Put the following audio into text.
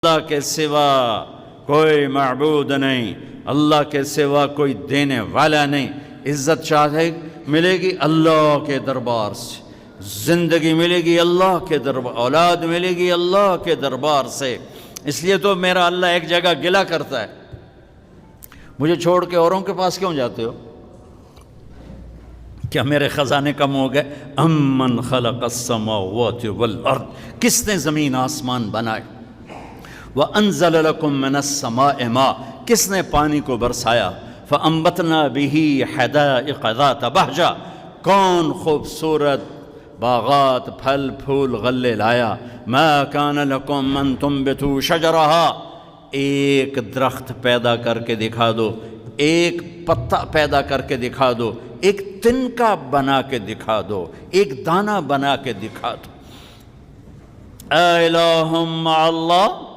اللہ کے سوا کوئی معبود نہیں، اللہ کے سوا کوئی دینے والا نہیں۔ عزت چاہے ملے گی اللہ کے دربار سے، زندگی ملے گی اللہ کے دربار، اولاد ملے گی اللہ کے دربار سے۔ اس لیے تو میرا اللہ ایک جگہ گلہ کرتا ہے، مجھے چھوڑ کے اوروں کے پاس کیوں جاتے ہو؟ کیا میرے خزانے کم ہو گئے؟ امن خلق السماوات والارض، کس نے زمین آسمان بنائے؟ وَأَنزَلَ لَكُم مِّنَ السَّمَاءِ مَاءً، کس نے پانی کو برسایا؟ فَأَنبَتْنَا بِهِ حَدَائِقَ ذَاتَ بَهْجَةٍ، کون خوبصورت باغات پھل پھول غلے لایا۔ مَا كَانَ لَكُمْ أَن تُنبِتُوا شَجَرَهَا، ایک درخت پیدا کر کے دکھا دو، ایک پتا پیدا کر کے دکھا دو، ایک تنکا بنا کے دکھا دو، ایک دانہ بنا کے دکھا دو۔ اَإِلَٰهٌ مَّعَ اللَّهِ،